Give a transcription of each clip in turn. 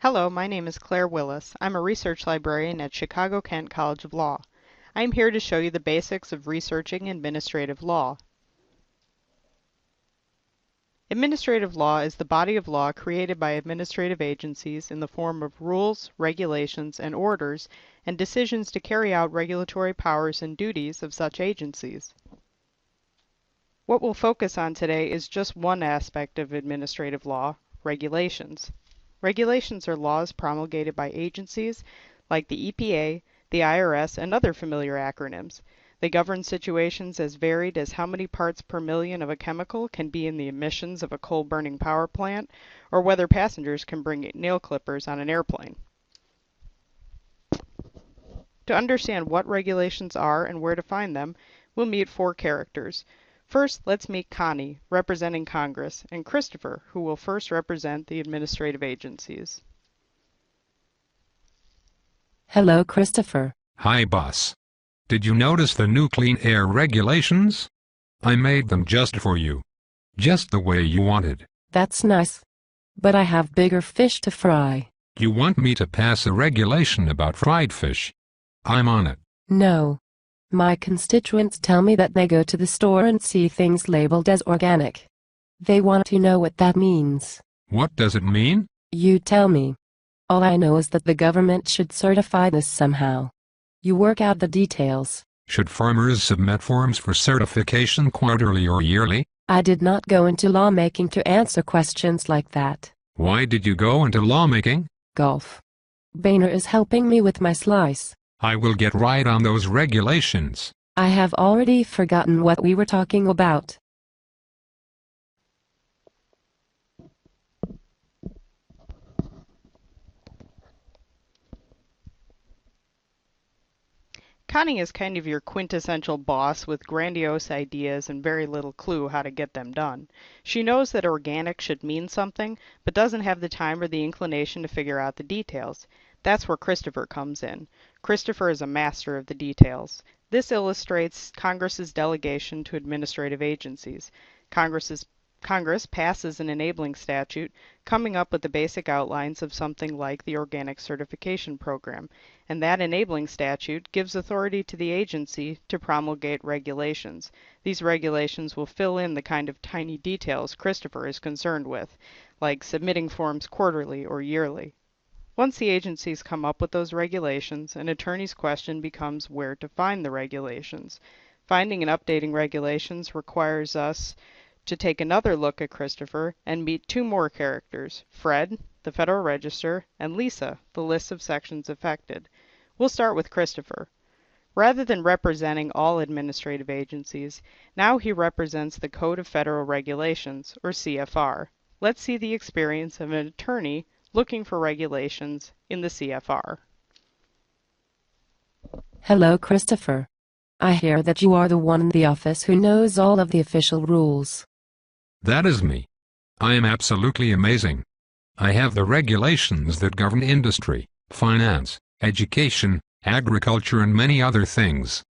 Hello, my name is Claire Willis. I'm a research librarian at Chicago-Kent College of Law. I'm here to show you the basics of researching administrative law. Administrative law is the body of law created by administrative agencies in the form of rules, regulations, and orders, and decisions to carry out regulatory powers and duties of such agencies. What we'll focus on today is just one aspect of administrative law, regulations. Regulations are laws promulgated by agencies like the EPA, the IRS, and other familiar acronyms. They govern situations as varied as how many parts per million of a chemical can be in the emissions of a coal-burning power plant, or whether passengers can bring nail clippers on an airplane. To understand what regulations are and where to find them, we'll meet four characters. First, let's meet Connie, representing Congress, and Christopher, who will first represent the administrative agencies. Hello, Christopher. Hi, boss. Did you notice the new clean air regulations? I made them just for you. Just the way you wanted. That's nice. But I have bigger fish to fry. You want me to pass a regulation about fried fish? I'm on it. No. My constituents tell me that they go to the store and see things labeled as organic. They want to know what that means. What does it mean? You tell me. All I know is that the government should certify this somehow. You work out the details. Should farmers submit forms for certification quarterly or yearly? I did not go into lawmaking to answer questions like that. Why did you go into lawmaking? Golf. Boehner is helping me with my slice. I will get right on those regulations. I have already forgotten what we were talking about. Connie is kind of your quintessential boss with grandiose ideas and very little clue how to get them done. She knows that organic should mean something, but doesn't have the time or the inclination to figure out the details. That's where Christopher comes in. Christopher is a master of the details. This illustrates Congress's delegation to administrative agencies. Congress passes an enabling statute, coming up with the basic outlines of something like the Organic Certification Program, and that enabling statute gives authority to the agency to promulgate regulations. These regulations will fill in the kind of tiny details Christopher is concerned with, like submitting forms quarterly or yearly. Once the agencies come up with those regulations, an attorney's question becomes where to find the regulations. Finding and updating regulations requires us to take another look at Christopher and meet two more characters, Fred, the Federal Register, and Lisa, the list of sections affected. We'll start with Christopher. Rather than representing all administrative agencies, now he represents the Code of Federal Regulations, or CFR. Let's see the experience of an attorney looking for regulations in the CFR. Hello, Christopher. I hear that you are the one in the office who knows all of the official rules. That is me. I am absolutely amazing. I have the regulations that govern industry, finance, education, agriculture, and many other things.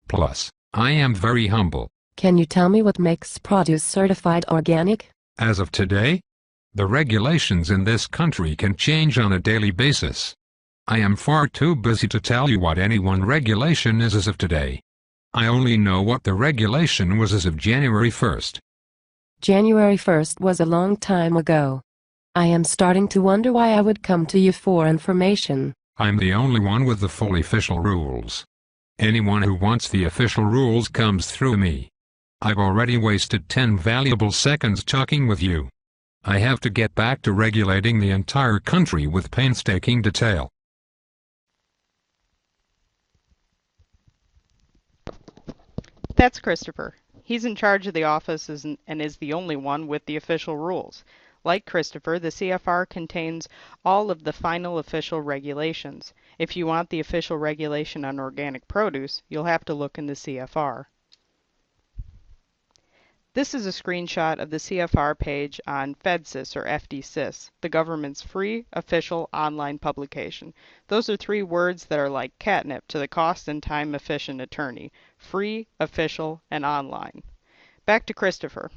Plus, I am very humble. Can you tell me what makes produce certified organic? As of today, the regulations in this country can change on a daily basis. I am far too busy to tell you what any one regulation is as of today. I only know what the regulation was as of January 1st. January 1st was a long time ago. I am starting to wonder why I would come to you for information. I'm the only one with the full official rules. Anyone who wants the official rules comes through me. I've already wasted 10 valuable seconds talking with you. I have to get back to regulating the entire country with painstaking detail. That's Christopher. He's in charge of the office and is the only one with the official rules. Like Christopher, the CFR contains all of the final official regulations. If you want the official regulation on organic produce, you'll have to look in the CFR. This is a screenshot of the CFR page on FedSys or FDSys, the government's free, official online publication. Those are three words that are like catnip to the cost and time efficient attorney: free, official, and online. Back to Christopher.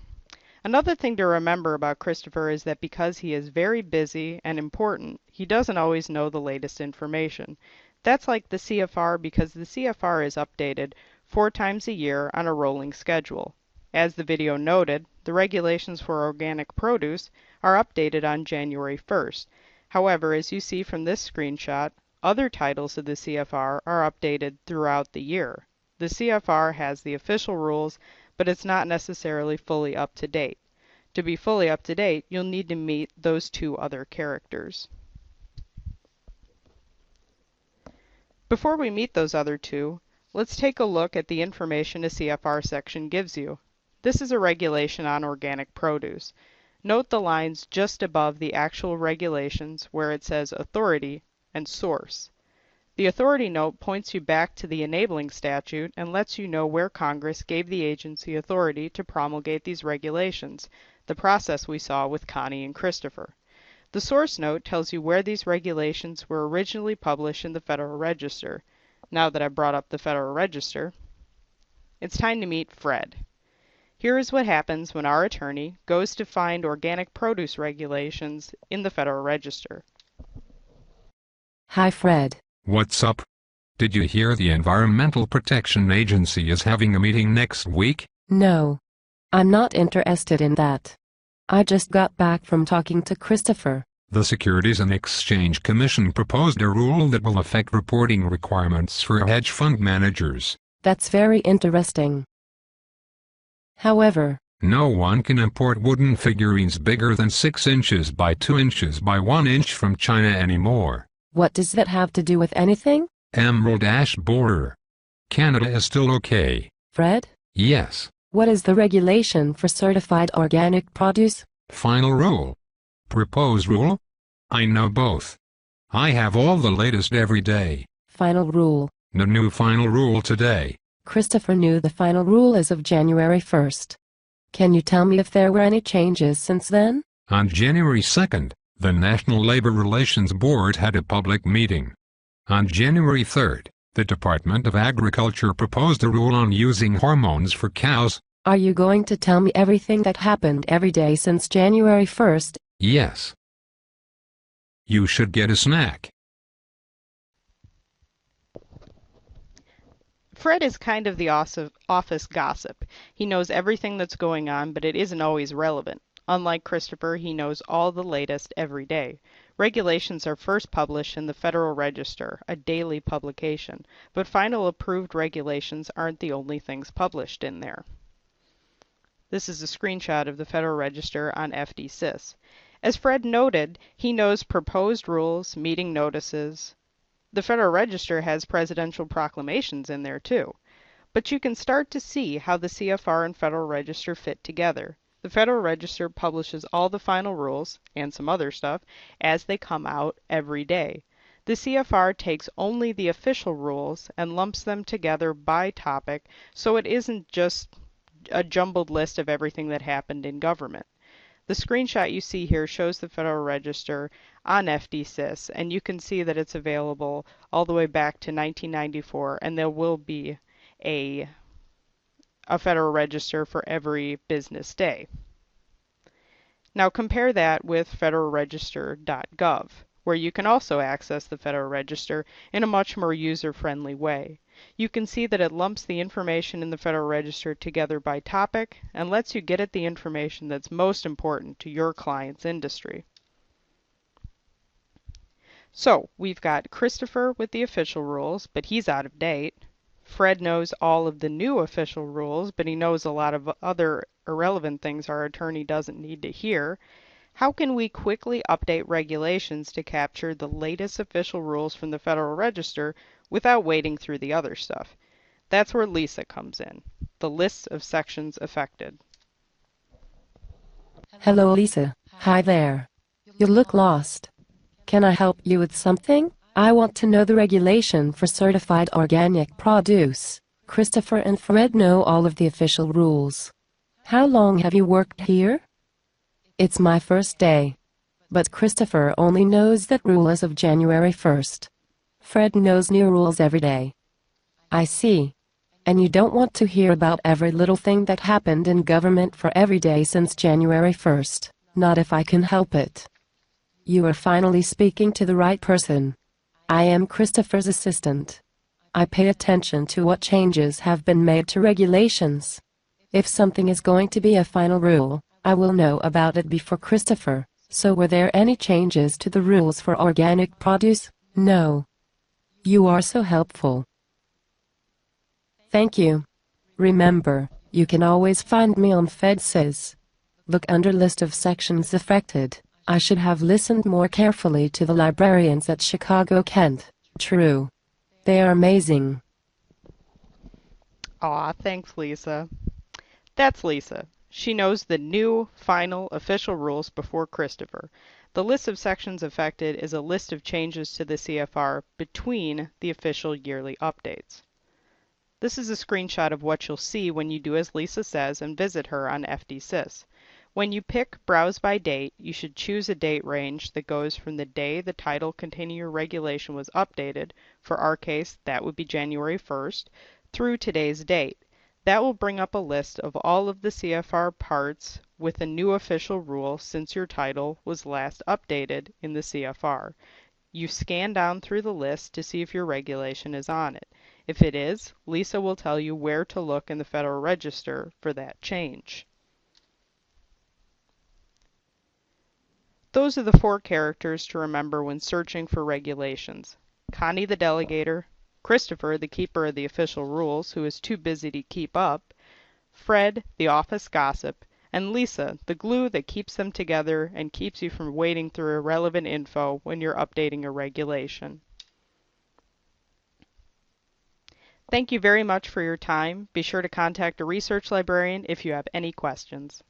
Another thing to remember about Christopher is that because he is very busy and important, he doesn't always know the latest information. That's like the CFR because the CFR is updated 4 times a year on a rolling schedule. As the video noted, the regulations for organic produce are updated on January 1st. However, as you see from this screenshot, other titles of the CFR are updated throughout the year. The CFR has the official rules, but it's not necessarily fully up to date. To be fully up to date, you'll need to meet those two other characters. Before we meet those other two, let's take a look at the information a CFR section gives you. This is a regulation on organic produce. Note the lines just above the actual regulations where it says authority and source. The authority note points you back to the enabling statute and lets you know where Congress gave the agency authority to promulgate these regulations, the process we saw with Connie and Christopher. The source note tells you where these regulations were originally published in the Federal Register. Now that I've brought up the Federal Register, it's time to meet Fred. Here is what happens when our attorney goes to find organic produce regulations in the Federal Register. Hi, Fred. What's up? Did you hear the Environmental Protection Agency is having a meeting next week? No. I'm not interested in that. I just got back from talking to Christopher. The Securities and Exchange Commission proposed a rule that will affect reporting requirements for hedge fund managers. That's very interesting. However, no one can import wooden figurines bigger than 6 inches by 2 inches by 1 inch from China anymore. What does that have to do with anything? Emerald ash borer. Canada is still okay. Fred? Yes. What is the regulation for certified organic produce? Final rule. Proposed rule? I know both. I have all the latest every day. Final rule. The new final rule today. Christopher knew the final rule is of January 1st. Can you tell me if there were any changes since then? On January 2nd, the National Labor Relations Board had a public meeting. On January 3rd, the Department of Agriculture proposed a rule on using hormones for cows. Are you going to tell me everything that happened every day since January 1st? Yes. You should get a snack. Fred is kind of the office gossip. He knows everything that's going on, but it isn't always relevant. Unlike Christopher, he knows all the latest every day. Regulations are first published in the Federal Register, a daily publication, but final approved regulations aren't the only things published in there. This is a screenshot of the Federal Register on FDsys. As Fred noted, he knows proposed rules, meeting notices. The Federal Register has presidential proclamations in there too. But you can start to see how the CFR and Federal Register fit together. The Federal Register publishes all the final rules, and some other stuff, as they come out every day. The CFR takes only the official rules and lumps them together by topic, so it isn't just a jumbled list of everything that happened in government. The screenshot you see here shows the Federal Register on FDsys, and you can see that it's available all the way back to 1994, and there will be a Federal Register for every business day. Now compare that with federalregister.gov, where you can also access the Federal Register in a much more user-friendly way. You can see that it lumps the information in the Federal Register together by topic and lets you get at the information that's most important to your client's industry. So we've got Christopher with the official rules, but he's out of date. Fred knows all of the new official rules, but he knows a lot of other irrelevant things our attorney doesn't need to hear. How can we quickly update regulations to capture the latest official rules from the Federal Register without wading through the other stuff? That's where Lisa comes in, the list of sections affected. Hello, Lisa. Hi there. You look lost. Can I help you with something? I want to know the regulation for certified organic produce. Christopher and Fred know all of the official rules. How long have you worked here? It's my first day. But Christopher only knows that rule as of January 1st. Fred knows new rules every day. I see. And you don't want to hear about every little thing that happened in government for every day since January 1st, not if I can help it. You are finally speaking to the right person. I am Christopher's assistant. I pay attention to what changes have been made to regulations. If something is going to be a final rule, I will know about it before Christopher. So were there any changes to the rules for organic produce? No. You are so helpful. Thank you. Remember, you can always find me on FedSys. Look under list of sections affected. I should have listened more carefully to the librarians at Chicago, Kent. True. They are amazing. Aw, thanks, Lisa. That's Lisa. She knows the new, final, official rules before Christopher. The list of sections affected is a list of changes to the CFR between the official yearly updates. This is a screenshot of what you'll see when you do as Lisa says and visit her on FDSys. When you pick Browse by Date, you should choose a date range that goes from the day the title containing your regulation was updated, for our case that would be January 1st, through today's date. That will bring up a list of all of the CFR parts with a new official rule since your title was last updated in the CFR. You scan down through the list to see if your regulation is on it. If it is, Lisa will tell you where to look in the Federal Register for that change. Those are the 4 characters to remember when searching for regulations. Connie the delegator, Christopher the keeper of the official rules who is too busy to keep up, Fred the office gossip, and Lisa the glue that keeps them together and keeps you from wading through irrelevant info when you're updating a regulation. Thank you very much for your time. Be sure to contact a research librarian if you have any questions.